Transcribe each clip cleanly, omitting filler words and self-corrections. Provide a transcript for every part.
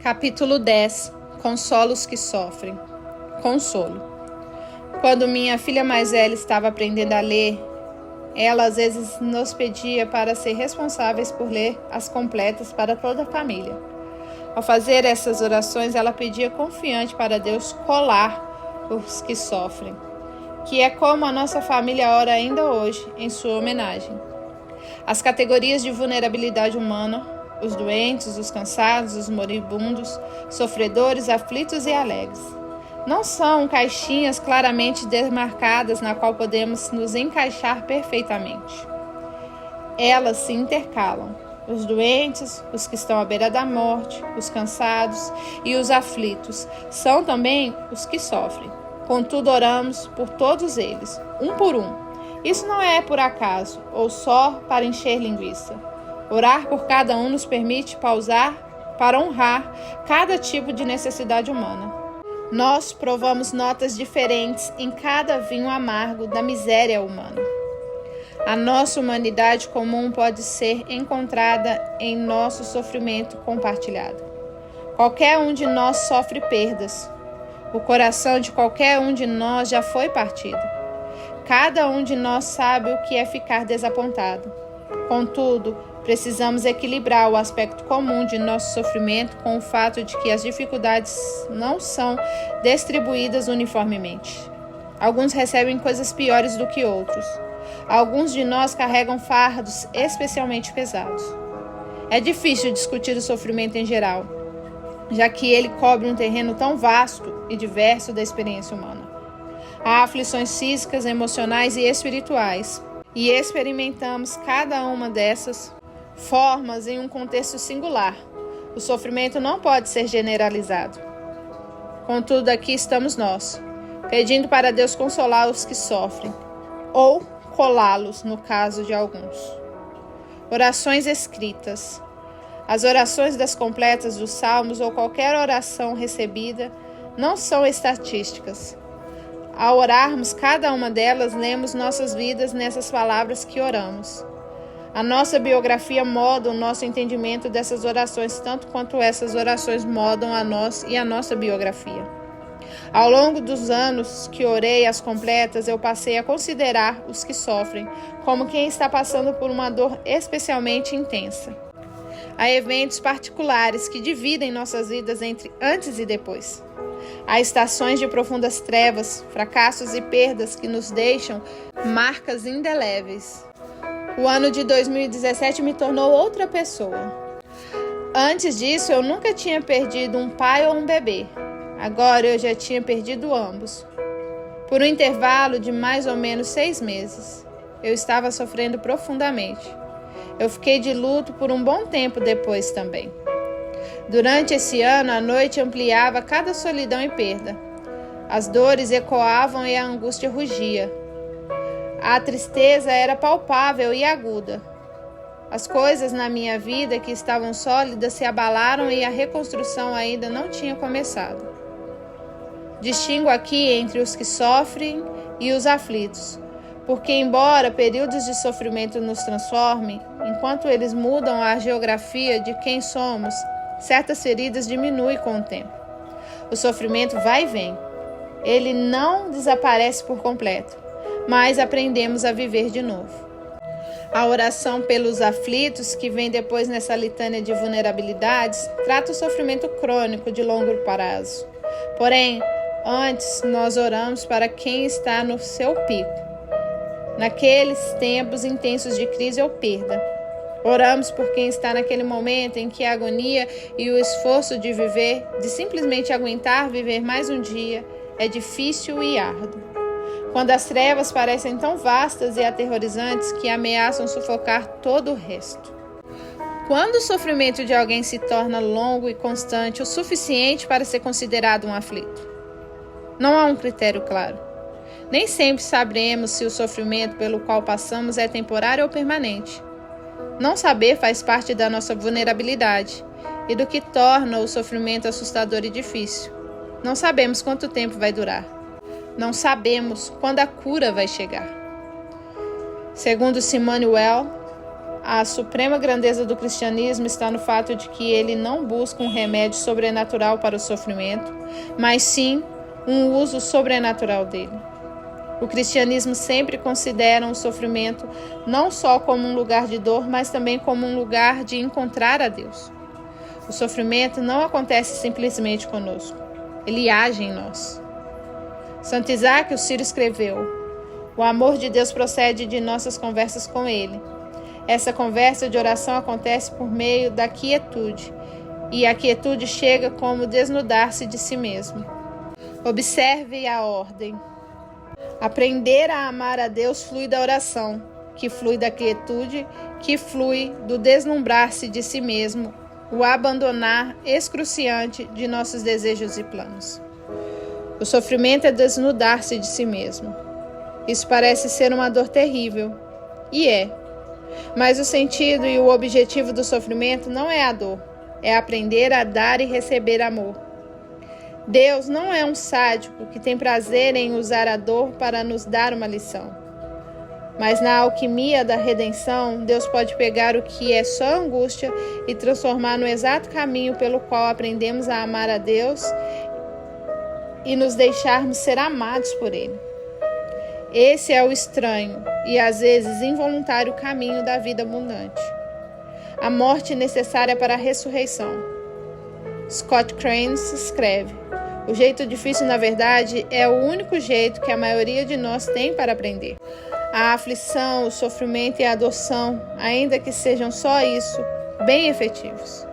Capítulo 10. Consola os que sofrem. Consolo. Quando minha filha mais velha estava aprendendo a ler, ela às vezes nos pedia para ser responsáveis por ler as completas para toda a família. Ao fazer essas orações, ela pedia confiante para Deus colar os que sofrem, que é como a nossa família ora ainda hoje, em sua homenagem. As categorias de vulnerabilidade humana: os doentes, os cansados, os moribundos, sofredores, aflitos e alegres. Não são caixinhas claramente demarcadas na qual podemos nos encaixar perfeitamente. Elas se intercalam. Os doentes, os que estão à beira da morte, os cansados e os aflitos são também os que sofrem. Contudo, oramos por todos eles, um por um. Isso não é por acaso ou só para encher linguiça. Orar por cada um nos permite pausar para honrar cada tipo de necessidade humana. Nós provamos notas diferentes em cada vinho amargo da miséria humana. A nossa humanidade comum pode ser encontrada em nosso sofrimento compartilhado. Qualquer um de nós sofre perdas. O coração de qualquer um de nós já foi partido. Cada um de nós sabe o que é ficar desapontado. Contudo, precisamos equilibrar o aspecto comum de nosso sofrimento com o fato de que as dificuldades não são distribuídas uniformemente. Alguns recebem coisas piores do que outros. Alguns de nós carregam fardos especialmente pesados. É difícil discutir o sofrimento em geral, já que ele cobre um terreno tão vasto e diverso da experiência humana. Há aflições físicas, emocionais e espirituais, e experimentamos cada uma dessas formas em um contexto singular. O sofrimento não pode ser generalizado. Contudo, aqui estamos nós, pedindo para Deus consolar os que sofrem, ou colá-los no caso de alguns. Orações escritas. As orações das completas dos salmos ou qualquer oração recebida não são estatísticas. Ao orarmos cada uma delas, lemos nossas vidas nessas palavras que oramos. A nossa biografia molda o nosso entendimento dessas orações, tanto quanto essas orações moldam a nós e a nossa biografia. Ao longo dos anos que orei as completas, eu passei a considerar os que sofrem como quem está passando por uma dor especialmente intensa. Há eventos particulares que dividem nossas vidas entre antes e depois. Há estações de profundas trevas, fracassos e perdas que nos deixam marcas indeléveis. O ano de 2017 me tornou outra pessoa. Antes disso, eu nunca tinha perdido um pai ou um bebê. Agora eu já tinha perdido ambos. Por um intervalo de mais ou menos 6 meses, eu estava sofrendo profundamente. Eu fiquei de luto por um bom tempo depois também. Durante esse ano, a noite ampliava cada solidão e perda. As dores ecoavam e a angústia rugia. A tristeza era palpável e aguda. As coisas na minha vida que estavam sólidas se abalaram e a reconstrução ainda não tinha começado. Distingo aqui entre os que sofrem e os aflitos, porque embora períodos de sofrimento nos transformem, enquanto eles mudam a geografia de quem somos, certas feridas diminuem com o tempo. O sofrimento vai e vem. Ele não desaparece por completo, mas aprendemos a viver de novo. A oração pelos aflitos, que vem depois nessa litânia de vulnerabilidades, trata o sofrimento crônico de longo prazo. Porém, antes nós oramos para quem está no seu pico, naqueles tempos intensos de crise ou perda. Oramos por quem está naquele momento em que a agonia e o esforço de viver, de simplesmente aguentar viver mais um dia, é difícil e árduo. Quando as trevas parecem tão vastas e aterrorizantes que ameaçam sufocar todo o resto. Quando o sofrimento de alguém se torna longo e constante o suficiente para ser considerado um aflito? Não há um critério claro. Nem sempre saberemos se o sofrimento pelo qual passamos é temporário ou permanente. Não saber faz parte da nossa vulnerabilidade e do que torna o sofrimento assustador e difícil. Não sabemos quanto tempo vai durar. Não sabemos quando a cura vai chegar. Segundo Simone Weil, a suprema grandeza do cristianismo está no fato de que ele não busca um remédio sobrenatural para o sofrimento, mas sim um uso sobrenatural dele. O cristianismo sempre considera o sofrimento não só como um lugar de dor, mas também como um lugar de encontrar a Deus. O sofrimento não acontece simplesmente conosco, ele age em nós. Santo Isaac, o Sírio, escreveu: o amor de Deus procede de nossas conversas com Ele. Essa conversa de oração acontece por meio da quietude, e a quietude chega como desnudar-se de si mesmo. Observe a ordem. Aprender a amar a Deus flui da oração, que flui da quietude, que flui do deslumbrar-se de si mesmo, o abandonar excruciante de nossos desejos e planos. O sofrimento é desnudar-se de si mesmo. Isso parece ser uma dor terrível, e é. Mas o sentido e o objetivo do sofrimento não é a dor, é aprender a dar e receber amor. Deus não é um sádico que tem prazer em usar a dor para nos dar uma lição. Mas na alquimia da redenção, Deus pode pegar o que é só angústia e transformar no exato caminho pelo qual aprendemos a amar a Deus e nos deixarmos ser amados por Ele. Esse é o estranho e às vezes involuntário caminho da vida abundante. A morte necessária para a ressurreição. Scott Kranz escreve: o jeito difícil, na verdade, é o único jeito que a maioria de nós tem para aprender. A aflição, o sofrimento e a adoção, ainda que sejam só isso, bem efetivos.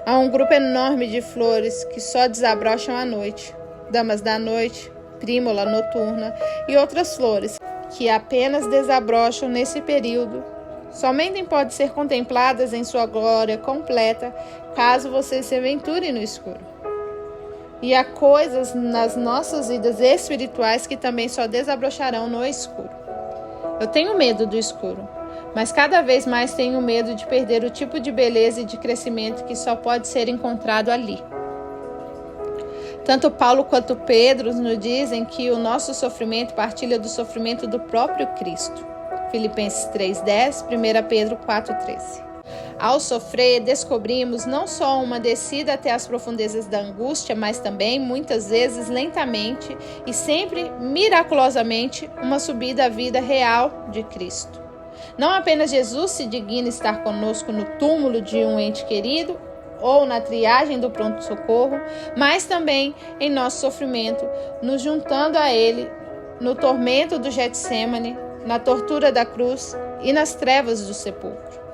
Há um grupo enorme de flores que só desabrocham à noite. Damas da noite, prímula noturna e outras flores que apenas desabrocham nesse período. Somente podem ser contempladas em sua glória completa caso você se aventure no escuro. E há coisas nas nossas vidas espirituais que também só desabrocharão no escuro. Eu tenho medo do escuro, mas cada vez mais tenho medo de perder o tipo de beleza e de crescimento que só pode ser encontrado ali. Tanto Paulo quanto Pedro nos dizem que o nosso sofrimento partilha do sofrimento do próprio Cristo. Filipenses 3:10, 1 Pedro 4:13. Ao sofrer, descobrimos não só uma descida até as profundezas da angústia, mas também, muitas vezes, lentamente e sempre miraculosamente, uma subida à vida real de Cristo. Não apenas Jesus se digna estar conosco no túmulo de um ente querido ou na triagem do pronto-socorro, mas também em nosso sofrimento, nos juntando a Ele no tormento do Getsemane, na tortura da cruz e nas trevas do sepulcro.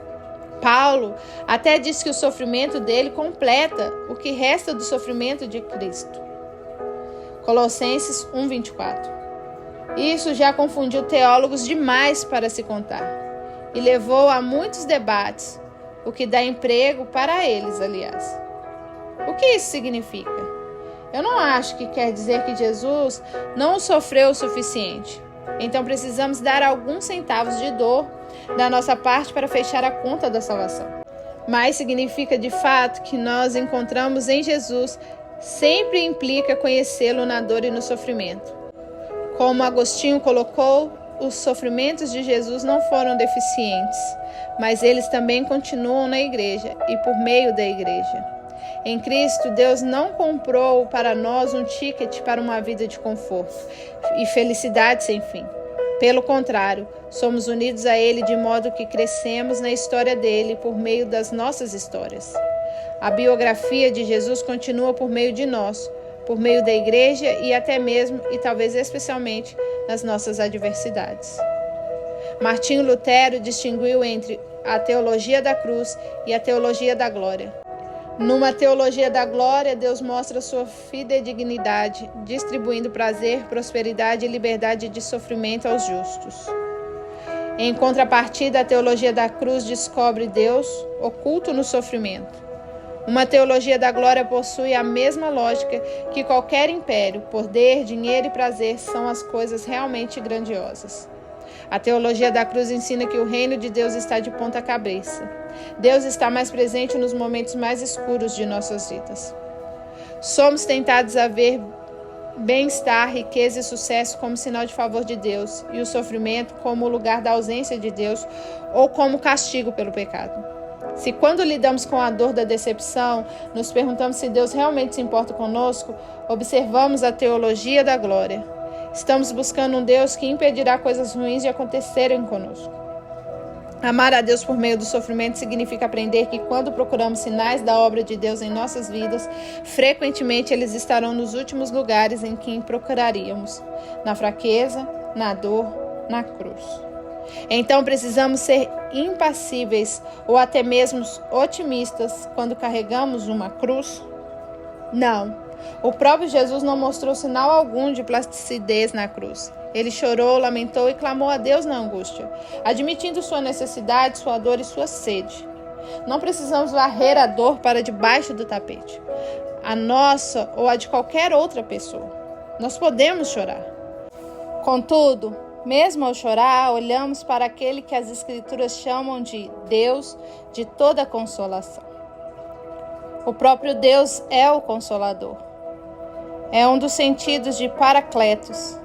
Paulo até diz que o sofrimento dele completa o que resta do sofrimento de Cristo. Colossenses 1:24. Isso já confundiu teólogos demais para se contar e levou a muitos debates, o que dá emprego para eles, aliás. O que isso significa? Eu não acho que quer dizer que Jesus não sofreu o suficiente. Então precisamos dar alguns centavos de dor da nossa parte para fechar a conta da salvação. Mas significa de fato que nós encontramos em Jesus sempre implica conhecê-lo na dor e no sofrimento. Como Agostinho colocou, os sofrimentos de Jesus não foram deficientes, mas eles também continuam na igreja e por meio da igreja. Em Cristo, Deus não comprou para nós um ticket para uma vida de conforto e felicidade sem fim. Pelo contrário, somos unidos a Ele de modo que crescemos na história dele por meio das nossas histórias. A biografia de Jesus continua por meio de nós, por meio da igreja e até mesmo, e talvez especialmente, nas nossas adversidades. Martinho Lutero distinguiu entre a teologia da cruz e a teologia da glória. Numa teologia da glória, Deus mostra sua fidedignidade, distribuindo prazer, prosperidade e liberdade de sofrimento aos justos. Em contrapartida, a teologia da cruz descobre Deus oculto no sofrimento. Uma teologia da glória possui a mesma lógica que qualquer império, poder, dinheiro e prazer são as coisas realmente grandiosas. A teologia da cruz ensina que o reino de Deus está de ponta cabeça. Deus está mais presente nos momentos mais escuros de nossas vidas. Somos tentados a ver bem-estar, riqueza e sucesso como sinal de favor de Deus e o sofrimento como o lugar da ausência de Deus ou como castigo pelo pecado. Se quando lidamos com a dor da decepção, nos perguntamos se Deus realmente se importa conosco, observamos a teologia da glória. Estamos buscando um Deus que impedirá coisas ruins de acontecerem conosco. Amar a Deus por meio do sofrimento significa aprender que quando procuramos sinais da obra de Deus em nossas vidas, frequentemente eles estarão nos últimos lugares em que procuraríamos, na fraqueza, na dor, na cruz. Então precisamos ser impassíveis ou até mesmo otimistas quando carregamos uma cruz? Não. O próprio Jesus não mostrou sinal algum de placidez na cruz. Ele chorou, lamentou e clamou a Deus na angústia, admitindo sua necessidade, sua dor e sua sede. Não precisamos varrer a dor para debaixo do tapete, a nossa ou a de qualquer outra pessoa. Nós podemos chorar. Contudo, mesmo ao chorar, olhamos para aquele que as Escrituras chamam de Deus de toda consolação. O próprio Deus é o Consolador. É um dos sentidos de Paracletos,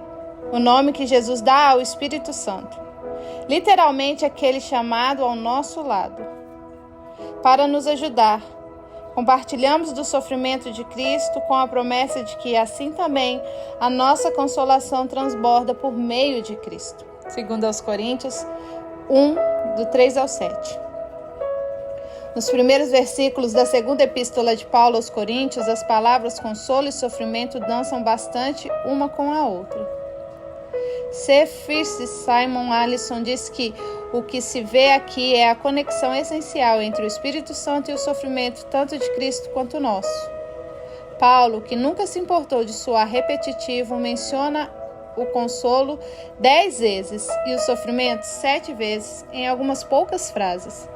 o nome que Jesus dá ao Espírito Santo. Literalmente, aquele chamado ao nosso lado, para nos ajudar. Compartilhamos do sofrimento de Cristo com a promessa de que assim também a nossa consolação transborda por meio de Cristo. Segundo aos Coríntios 1, do 3 ao 7. Nos primeiros versículos da segunda epístola de Paulo aos Coríntios, as palavras consolo e sofrimento dançam bastante uma com a outra. C. Fierce Simon Allison diz que o que se vê aqui é a conexão essencial entre o Espírito Santo e o sofrimento tanto de Cristo quanto nosso. Paulo, que nunca se importou de soar repetitivo, menciona o consolo 10 vezes e o sofrimento 7 vezes em algumas poucas frases.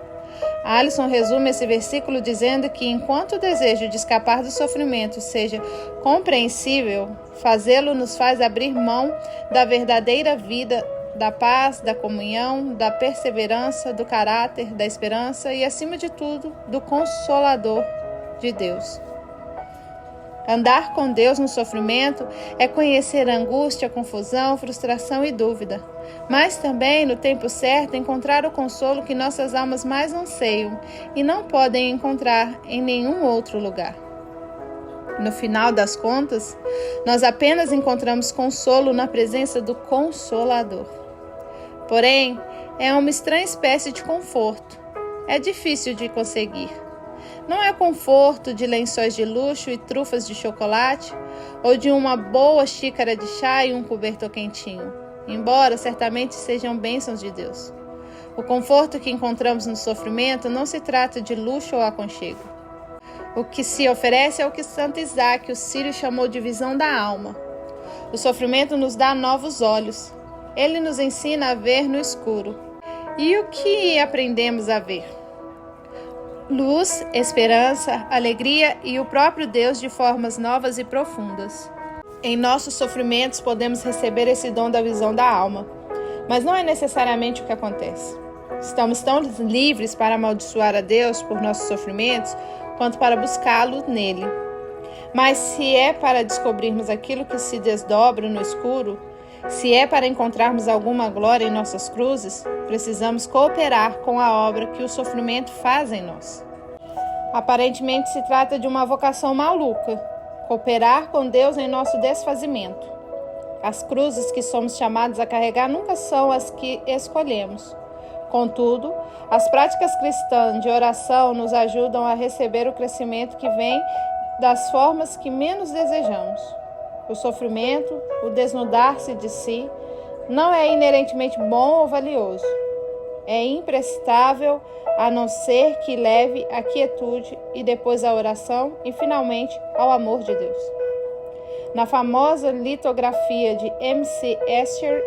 Allison resume esse versículo dizendo que enquanto o desejo de escapar do sofrimento seja compreensível, fazê-lo nos faz abrir mão da verdadeira vida, da paz, da comunhão, da perseverança, do caráter, da esperança e, acima de tudo, do Consolador de Deus. Andar com Deus no sofrimento é conhecer a angústia, confusão, frustração e dúvida, mas também, no tempo certo, encontrar o consolo que nossas almas mais anseiam e não podem encontrar em nenhum outro lugar. No final das contas, nós apenas encontramos consolo na presença do Consolador. Porém, é uma estranha espécie de conforto. É difícil de conseguir. Não é conforto de lençóis de luxo e trufas de chocolate, ou de uma boa xícara de chá e um cobertor quentinho, embora certamente sejam bênçãos de Deus. O conforto que encontramos no sofrimento não se trata de luxo ou aconchego. O que se oferece é o que Santo Isaac, o sírio, chamou de visão da alma. O sofrimento nos dá novos olhos. Ele nos ensina a ver no escuro. E o que aprendemos a ver? Luz, esperança, alegria e o próprio Deus de formas novas e profundas. Em nossos sofrimentos podemos receber esse dom da visão da alma, mas não é necessariamente o que acontece. Estamos tão livres para amaldiçoar a Deus por nossos sofrimentos quanto para buscá-lo nele. Mas se é para descobrirmos aquilo que se desdobra no escuro, se é para encontrarmos alguma glória em nossas cruzes, precisamos cooperar com a obra que o sofrimento faz em nós. Aparentemente se trata de uma vocação maluca, cooperar com Deus em nosso desfazimento. As cruzes que somos chamados a carregar nunca são as que escolhemos. Contudo, as práticas cristãs de oração nos ajudam a receber o crescimento que vem das formas que menos desejamos. O sofrimento, o desnudar-se de si, não é inerentemente bom ou valioso. É imprestável a não ser que leve à quietude e depois à oração e finalmente ao amor de Deus. Na famosa litografia de M.C. Escher,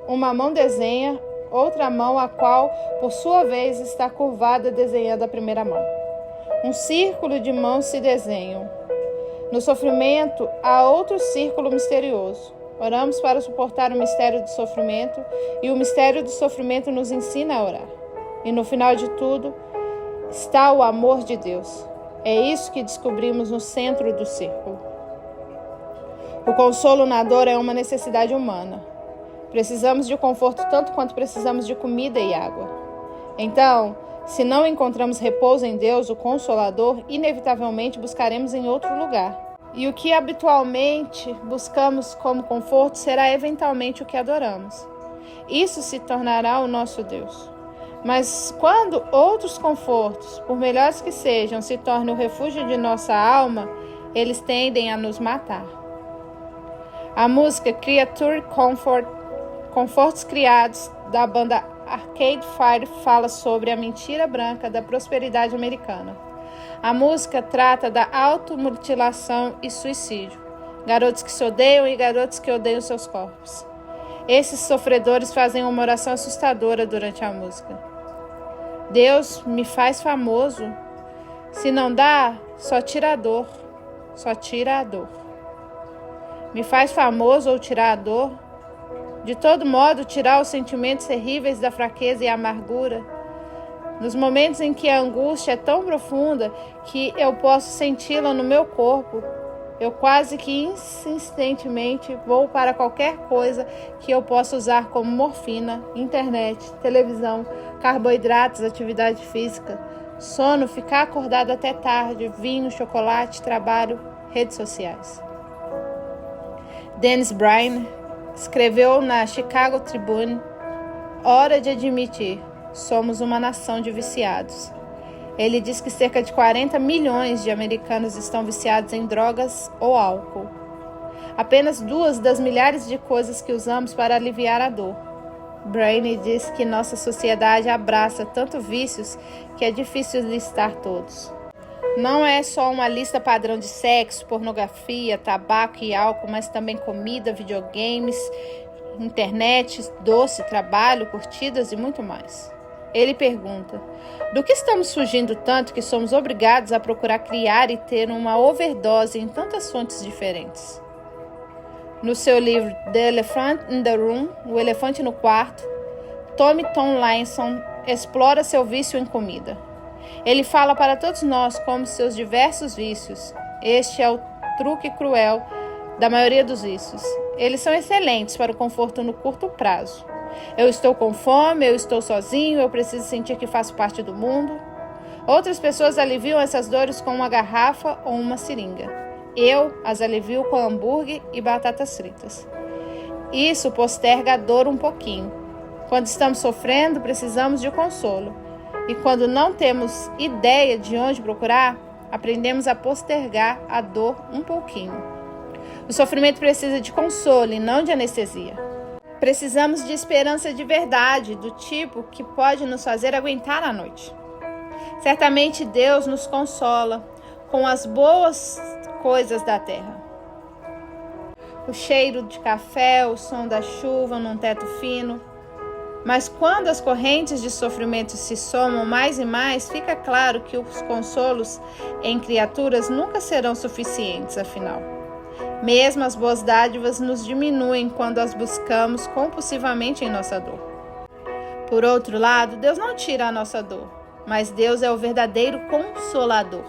uma mão desenha, outra mão a qual, por sua vez, está curvada desenhando a primeira mão. Um círculo de mãos se desenham. No sofrimento, há outro círculo misterioso. Oramos para suportar o mistério do sofrimento e o mistério do sofrimento nos ensina a orar. E no final de tudo, está o amor de Deus. É isso que descobrimos no centro do círculo. O consolo na dor é uma necessidade humana. Precisamos de conforto tanto quanto precisamos de comida e água. Então, se não encontramos repouso em Deus, o Consolador, inevitavelmente buscaremos em outro lugar. E o que habitualmente buscamos como conforto será eventualmente o que adoramos. Isso se tornará o nosso Deus. Mas quando outros confortos, por melhores que sejam, se tornam o refúgio de nossa alma, eles tendem a nos matar. A música Creature Comfort, Confortos Criados, da banda Arcade Fire, fala sobre a mentira branca da prosperidade americana. A música trata da automutilação e suicídio, garotos que se odeiam e garotos que odeiam seus corpos. Esses sofredores fazem uma oração assustadora durante a música. Deus me faz famoso. Se não dá, só tira a dor. Só tira a dor. Me faz famoso ou tirar a dor? De todo modo, tirar os sentimentos terríveis da fraqueza e amargura. Nos momentos em que a angústia é tão profunda que eu posso senti-la no meu corpo, eu quase que insistentemente vou para qualquer coisa que eu possa usar como morfina, internet, televisão, carboidratos, atividade física, sono, ficar acordado até tarde, vinho, chocolate, trabalho, redes sociais. Dennis Bryan escreveu na Chicago Tribune: hora de admitir, somos uma nação de viciados. Ele diz que cerca de 40 milhões de americanos estão viciados em drogas ou álcool. Apenas 2 das milhares de coisas que usamos para aliviar a dor. Brainy diz que nossa sociedade abraça tanto vícios que é difícil listar todos. Não é só uma lista padrão de sexo, pornografia, tabaco e álcool, mas também comida, videogames, internet, doce, trabalho, curtidas e muito mais. Ele pergunta: do que estamos fugindo tanto que somos obrigados a procurar criar e ter uma overdose em tantas fontes diferentes? No seu livro The Elephant in the Room, O Elefante no Quarto, Tommy Tomlinson explora seu vício em comida. Ele fala para todos nós como seus diversos vícios. Este é o truque cruel da maioria dos vícios. Eles são excelentes para o conforto no curto prazo. Eu estou com fome, eu estou sozinho, eu preciso sentir que faço parte do mundo. Outras pessoas aliviam essas dores com uma garrafa ou uma seringa. Eu as alivio com hambúrguer e batatas fritas. Isso posterga a dor um pouquinho. Quando estamos sofrendo, precisamos de consolo. E quando não temos ideia de onde procurar, aprendemos a postergar a dor um pouquinho. O sofrimento precisa de consolo e não de anestesia. Precisamos de esperança de verdade, do tipo que pode nos fazer aguentar a noite. Certamente Deus nos consola com as boas coisas da terra. O cheiro de café, o som da chuva num teto fino. Mas quando as correntes de sofrimento se somam mais e mais, fica claro que os consolos em criaturas nunca serão suficientes, afinal. Mesmo as boas dádivas nos diminuem quando as buscamos compulsivamente em nossa dor. Por outro lado, Deus não tira a nossa dor, mas Deus é o verdadeiro consolador.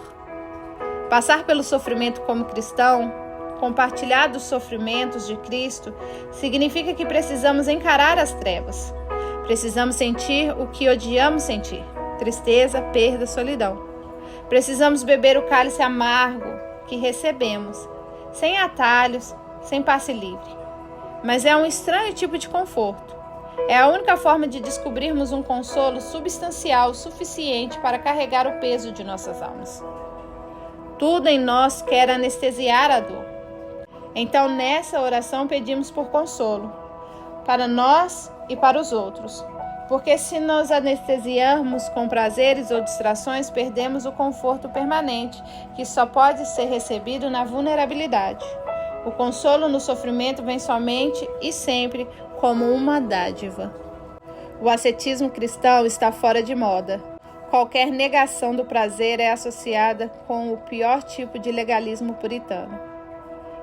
Passar pelo sofrimento como cristão, compartilhar dos sofrimentos de Cristo, significa que precisamos encarar as trevas. Precisamos sentir o que odiamos sentir: tristeza, perda, solidão. Precisamos beber o cálice amargo que recebemos, sem atalhos, sem passe livre. Mas é um estranho tipo de conforto. É a única forma de descobrirmos um consolo substancial suficiente para carregar o peso de nossas almas. Tudo em nós quer anestesiar a dor. Então, nessa oração, pedimos por consolo, para nós e para os outros. Porque se nos anestesiarmos com prazeres ou distrações, perdemos o conforto permanente, que só pode ser recebido na vulnerabilidade. O consolo no sofrimento vem somente e sempre como uma dádiva. O ascetismo cristão está fora de moda. Qualquer negação do prazer é associada com o pior tipo de legalismo puritano.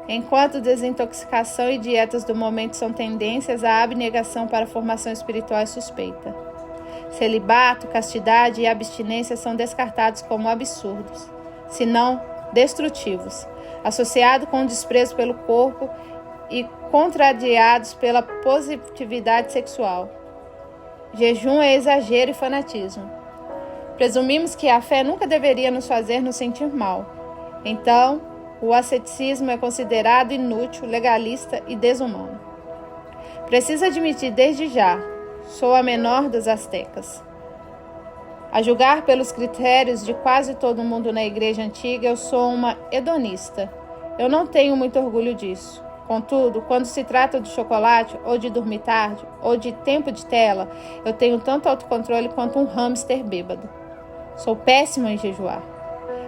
Enquanto desintoxicação e dietas do momento são tendências, a abnegação para a formação espiritual é suspeita. Celibato, castidade e abstinência são descartados como absurdos, se não destrutivos, associados com desprezo pelo corpo e contrariados pela positividade sexual. Jejum é exagero e fanatismo. Presumimos que a fé nunca deveria nos fazer nos sentir mal. Então, o asceticismo é considerado inútil, legalista e desumano. Preciso admitir desde já, sou a menor das astecas. A julgar pelos critérios de quase todo mundo na igreja antiga, eu sou uma hedonista. Eu não tenho muito orgulho disso. Contudo, quando se trata de chocolate, ou de dormir tarde, ou de tempo de tela, eu tenho tanto autocontrole quanto um hamster bêbado. Sou péssima em jejuar.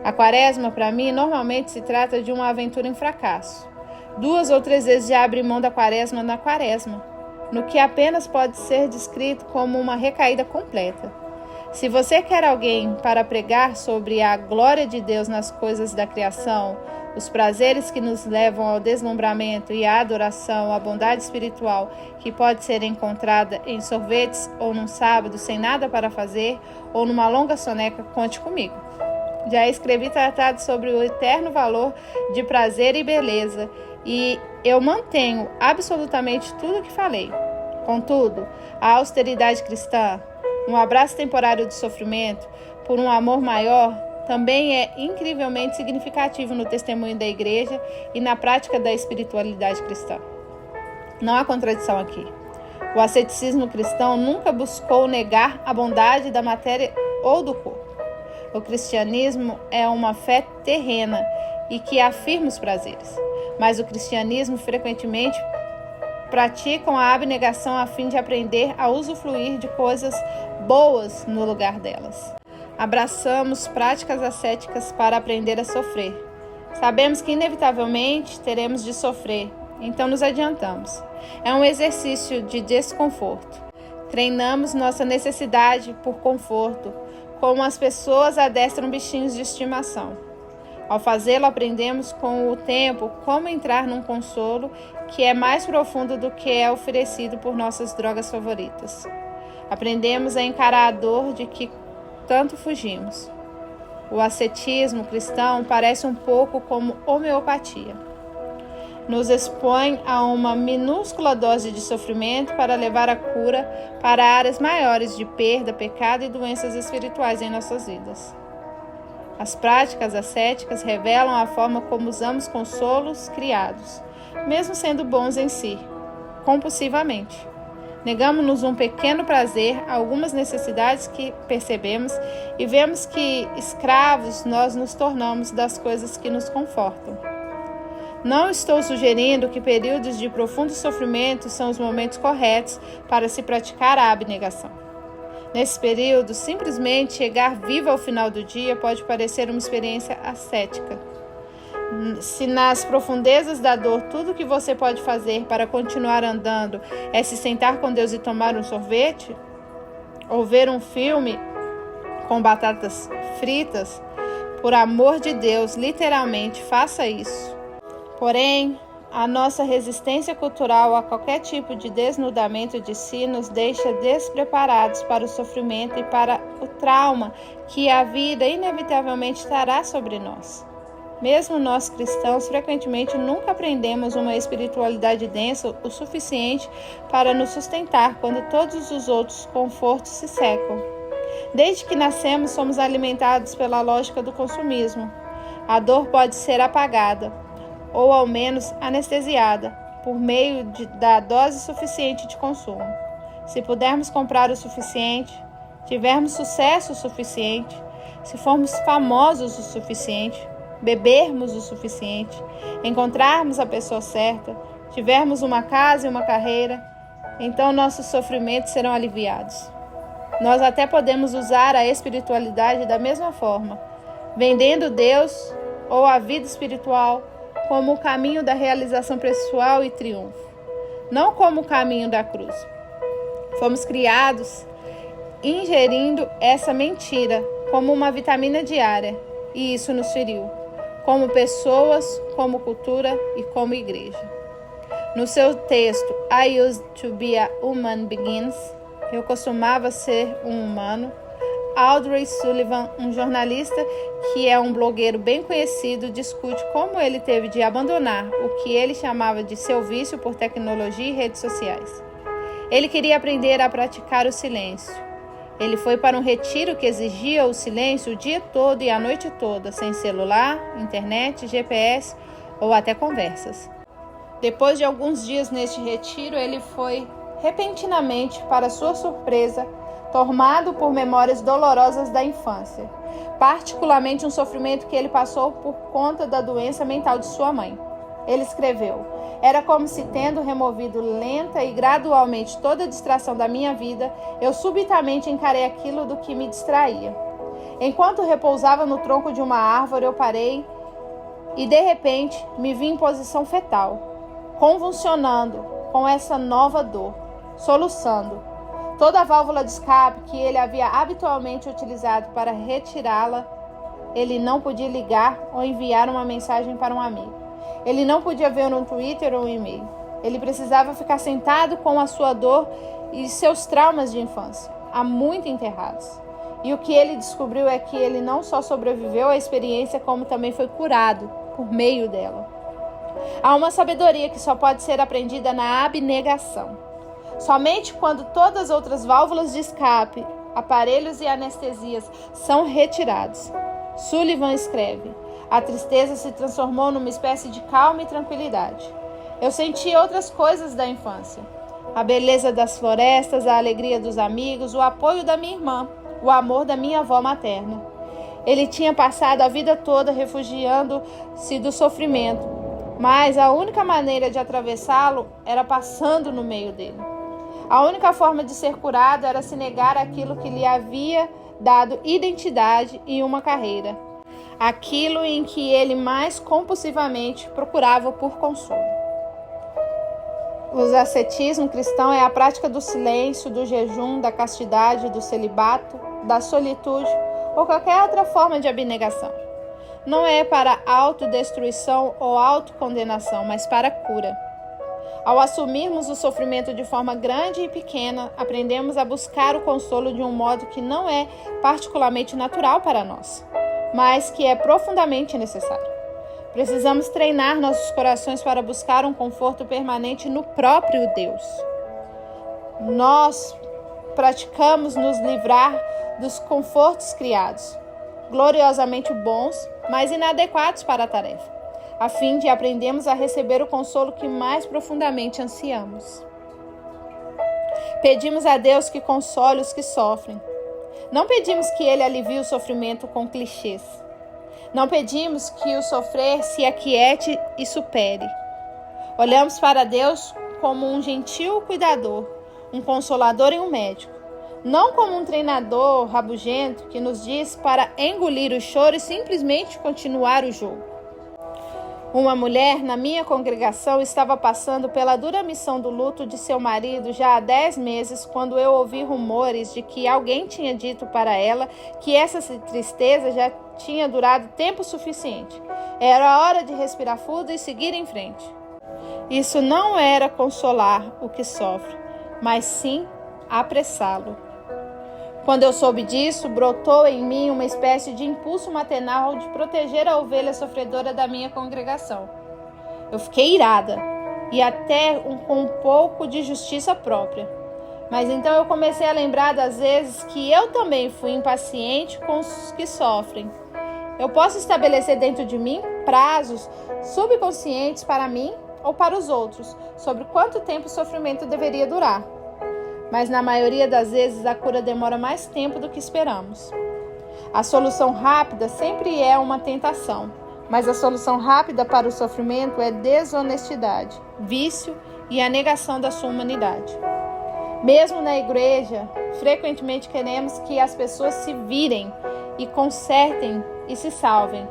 A quaresma, para mim, normalmente se trata de uma aventura em fracasso. 2 ou 3 vezes já abri mão da quaresma na quaresma, no que apenas pode ser descrito como uma recaída completa. Se você quer alguém para pregar sobre a glória de Deus nas coisas da criação, os prazeres que nos levam ao deslumbramento e à adoração, a bondade espiritual que pode ser encontrada em sorvetes ou num sábado sem nada para fazer ou numa longa soneca, conte comigo. Já escrevi tratado sobre o eterno valor de prazer e beleza e eu mantenho absolutamente tudo o que falei. Contudo, a austeridade cristã, um abraço temporário de sofrimento por um amor maior, também é incrivelmente significativo no testemunho da igreja e na prática da espiritualidade cristã. Não há contradição aqui. O asceticismo cristão nunca buscou negar a bondade da matéria ou do corpo. O cristianismo é uma fé terrena e que afirma os prazeres, mas o cristianismo frequentemente praticam a abnegação a fim de aprender a usufruir de coisas boas no lugar delas. Abraçamos práticas ascéticas para aprender a sofrer. Sabemos que inevitavelmente teremos de sofrer, então nos adiantamos. É um exercício de desconforto. Treinamos nossa necessidade por conforto, como as pessoas adestram bichinhos de estimação. Ao fazê-lo, aprendemos com o tempo como entrar num consolo que é mais profundo do que é oferecido por nossas drogas favoritas. Aprendemos a encarar a dor de que tanto fugimos. O ascetismo cristão parece um pouco como homeopatia. Nos expõe a uma minúscula dose de sofrimento para levar a cura para áreas maiores de perda, pecado e doenças espirituais em nossas vidas. As práticas ascéticas revelam a forma como usamos consolos criados, mesmo sendo bons em si, compulsivamente. Negamos-nos um pequeno prazer, algumas necessidades que percebemos e vemos que escravos nós nos tornamos das coisas que nos confortam. Não estou sugerindo que períodos de profundo sofrimento são os momentos corretos para se praticar a abnegação. Nesse período, simplesmente chegar vivo ao final do dia pode parecer uma experiência ascética. Se nas profundezas da dor tudo o que você pode fazer para continuar andando é se sentar com Deus e tomar um sorvete, ou ver um filme com batatas fritas, por amor de Deus, literalmente faça isso. Porém, a nossa resistência cultural a qualquer tipo de desnudamento de si nos deixa despreparados para o sofrimento e para o trauma que a vida inevitavelmente trará sobre nós. Mesmo nós cristãos, frequentemente nunca aprendemos uma espiritualidade densa o suficiente para nos sustentar quando todos os outros confortos se secam. Desde que nascemos, somos alimentados pela lógica do consumismo. A dor pode ser apagada, ou ao menos anestesiada, por meio da dose suficiente de consumo. Se pudermos comprar o suficiente, tivermos sucesso o suficiente, se formos famosos o suficiente, bebermos o suficiente, encontrarmos a pessoa certa, tivermos uma casa e uma carreira, então nossos sofrimentos serão aliviados. Nós até podemos usar a espiritualidade da mesma forma, vendendo Deus ou a vida espiritual como o caminho da realização pessoal e triunfo, não como o caminho da cruz. Fomos criados ingerindo essa mentira como uma vitamina diária, e isso nos feriu, como pessoas, como cultura e como igreja. No seu texto I Used to Be a Human Begins, eu costumava ser um humano, Audrey Sullivan, um jornalista que é um blogueiro bem conhecido, discute como ele teve de abandonar o que ele chamava de seu vício por tecnologia e redes sociais. Ele queria aprender a praticar o silêncio. Ele foi para um retiro que exigia o silêncio o dia todo e a noite toda, sem celular, internet, GPS ou até conversas. Depois de alguns dias neste retiro, ele foi repentinamente, para sua surpresa, tomado por memórias dolorosas da infância, particularmente um sofrimento que ele passou por conta da doença mental de sua mãe. Ele escreveu: era como se, tendo removido lenta e gradualmente toda a distração da minha vida, eu subitamente encarei aquilo do que me distraía. Enquanto repousava no tronco de uma árvore, eu parei e, de repente, me vi em posição fetal, convulsionando com essa nova dor, soluçando. Toda a válvula de escape que ele havia habitualmente utilizado para retirá-la, ele não podia ligar ou enviar uma mensagem para um amigo. Ele não podia ver um Twitter ou um e-mail. Ele precisava ficar sentado com a sua dor e seus traumas de infância, há muito enterrados. E o que ele descobriu é que ele não só sobreviveu à experiência, como também foi curado por meio dela. Há uma sabedoria que só pode ser aprendida na abnegação. Somente quando todas as outras válvulas de escape, aparelhos e anestesias são retirados. Sullivan escreve: a tristeza se transformou numa espécie de calma e tranquilidade. Eu senti outras coisas da infância: a beleza das florestas, a alegria dos amigos, o apoio da minha irmã, o amor da minha avó materna. Ele tinha passado a vida toda refugiando-se do sofrimento, mas a única maneira de atravessá-lo era passando no meio dele. A única forma de ser curado era se negar aquilo que lhe havia dado identidade e uma carreira, aquilo em que ele mais compulsivamente procurava por consolo. O ascetismo cristão é a prática do silêncio, do jejum, da castidade, do celibato, da solitude ou qualquer outra forma de abnegação. Não é para autodestruição ou autocondenação, mas para a cura. Ao assumirmos o sofrimento de forma grande e pequena, aprendemos a buscar o consolo de um modo que não é particularmente natural para nós, mas que é profundamente necessário. Precisamos treinar nossos corações para buscar um conforto permanente no próprio Deus. Nós praticamos nos livrar dos confortos criados, gloriosamente bons, mas inadequados para a tarefa, a fim de aprendermos a receber o consolo que mais profundamente ansiamos. Pedimos a Deus que console os que sofrem. Não pedimos que Ele alivie o sofrimento com clichês. Não pedimos que o sofrer se aquiete e supere. Olhamos para Deus como um gentil cuidador, um consolador e um médico. Não como um treinador rabugento que nos diz para engolir o choro e simplesmente continuar o jogo. Uma mulher na minha congregação estava passando pela dura missão do luto de seu marido já há 10 meses, quando eu ouvi rumores de que alguém tinha dito para ela que essa tristeza já tinha durado tempo suficiente. Era hora de respirar fundo e seguir em frente. Isso não era consolar o que sofre, mas sim apressá-lo. Quando eu soube disso, brotou em mim uma espécie de impulso maternal de proteger a ovelha sofredora da minha congregação. Eu fiquei irada e até com um pouco de justiça própria. Mas então eu comecei a lembrar das vezes que eu também fui impaciente com os que sofrem. Eu posso estabelecer dentro de mim prazos subconscientes para mim ou para os outros sobre quanto tempo o sofrimento deveria durar. Mas na maioria das vezes a cura demora mais tempo do que esperamos. A solução rápida sempre é uma tentação, mas a solução rápida para o sofrimento é desonestidade, vício e a negação da sua humanidade. Mesmo na igreja, frequentemente queremos que as pessoas se virem e consertem e se salvem.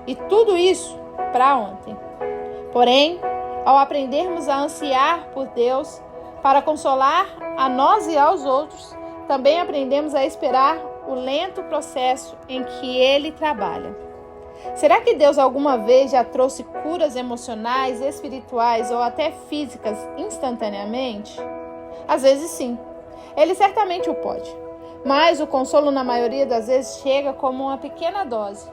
E tudo isso para ontem. Porém, ao aprendermos a ansiar por Deus, para consolar a nós e aos outros, também aprendemos a esperar o lento processo em que Ele trabalha. Será que Deus alguma vez já trouxe curas emocionais, espirituais ou até físicas instantaneamente? Às vezes sim. Ele certamente o pode. Mas o consolo, na maioria das vezes, chega como uma pequena dose.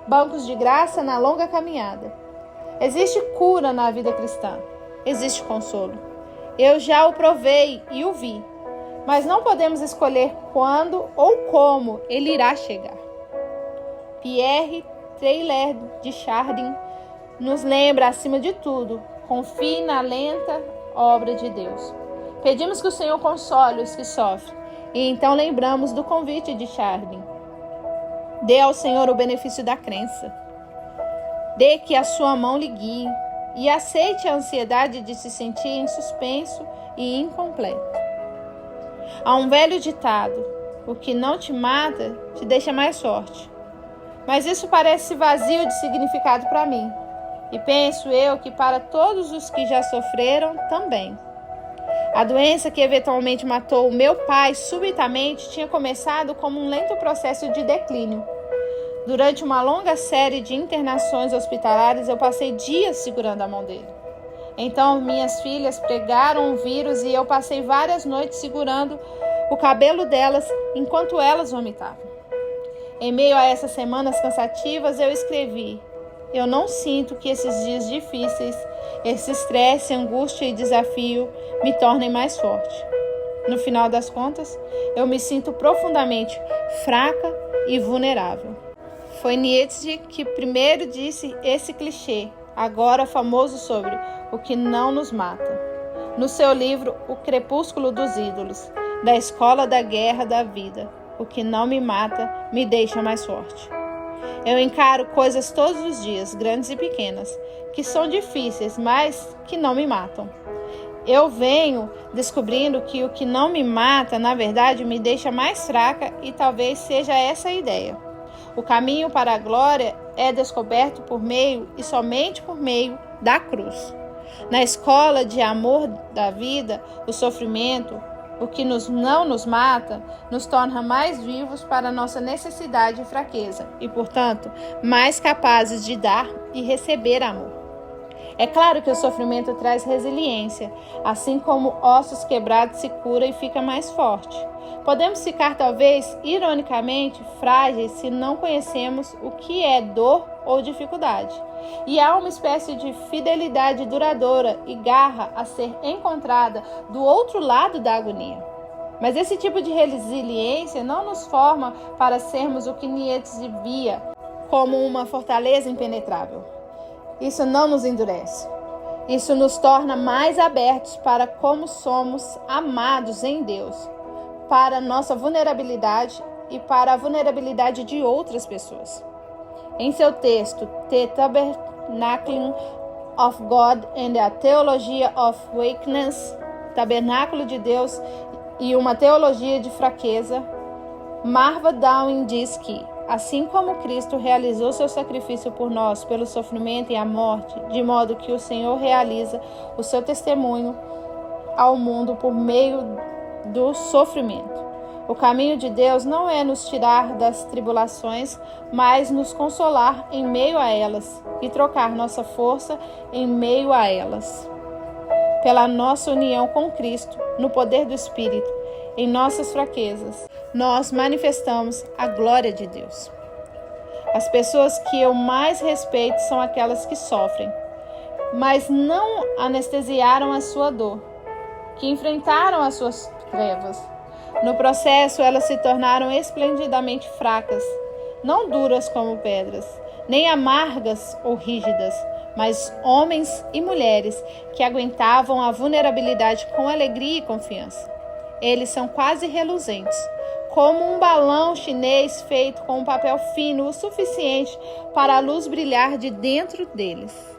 Bancos de graça na longa caminhada. Existe cura na vida cristã. Existe consolo. Eu já o provei e o vi. Mas não podemos escolher quando ou como ele irá chegar. Pierre Teilhard de Chardin nos lembra, acima de tudo, confie na lenta obra de Deus. Pedimos que o Senhor console os que sofrem, e então lembramos do convite de Chardin. Dê ao Senhor o benefício da crença. Dê que a sua mão lhe guie e aceite a ansiedade de se sentir em suspenso e incompleto. Há um velho ditado: o que não te mata te deixa mais forte. Mas isso parece vazio de significado para mim. E penso eu que para todos os que já sofreram também. A doença que eventualmente matou o meu pai subitamente tinha começado como um lento processo de declínio. Durante uma longa série de internações hospitalares, eu passei dias segurando a mão dele. Então, minhas filhas pregaram o vírus e eu passei várias noites segurando o cabelo delas enquanto elas vomitavam. Em meio a essas semanas cansativas, eu escrevi: eu não sinto que esses dias difíceis, esse estresse, angústia e desafio me tornem mais forte. No final das contas, eu me sinto profundamente fraca e vulnerável. Foi Nietzsche que primeiro disse esse clichê, agora famoso, sobre o que não nos mata. No seu livro O Crepúsculo dos Ídolos, da Escola da Guerra da Vida, o que não me mata me deixa mais forte. Eu encaro coisas todos os dias, grandes e pequenas, que são difíceis, mas que não me matam. Eu venho descobrindo que o que não me mata, na verdade, me deixa mais fraca, e talvez seja essa a ideia. O caminho para a glória é descoberto por meio e somente por meio da cruz. Na escola de amor da vida, o sofrimento, o que não nos mata, nos torna mais vivos para nossa necessidade e fraqueza e, portanto, mais capazes de dar e receber amor. É claro que o sofrimento traz resiliência, assim como ossos quebrados se cura e fica mais forte. Podemos ficar, talvez, ironicamente, frágeis se não conhecemos o que é dor ou dificuldade. E há uma espécie de fidelidade duradoura e garra a ser encontrada do outro lado da agonia. Mas esse tipo de resiliência não nos forma para sermos o que Nietzsche via como uma fortaleza impenetrável. Isso não nos endurece. Isso nos torna mais abertos para como somos amados em Deus, para nossa vulnerabilidade e para a vulnerabilidade de outras pessoas. Em seu texto, The Tabernacle of God and a Theology of Weakness, Tabernáculo de Deus e uma Teologia de Fraqueza, Marva Dowling diz que, assim como Cristo realizou seu sacrifício por nós pelo sofrimento e a morte, de modo que o Senhor realiza o seu testemunho ao mundo por meio do sofrimento. O caminho de Deus não é nos tirar das tribulações, mas nos consolar em meio a elas e trocar nossa força em meio a elas. Pela nossa união com Cristo, no poder do Espírito, em nossas fraquezas, nós manifestamos a glória de Deus. As pessoas que eu mais respeito são aquelas que sofrem, mas não anestesiaram a sua dor, que enfrentaram as suas trevas. No processo, elas se tornaram esplendidamente fracas, não duras como pedras, nem amargas ou rígidas, mas homens e mulheres que aguentavam a vulnerabilidade com alegria e confiança. Eles são quase reluzentes, como um balão chinês feito com um papel fino o suficiente para a luz brilhar de dentro deles.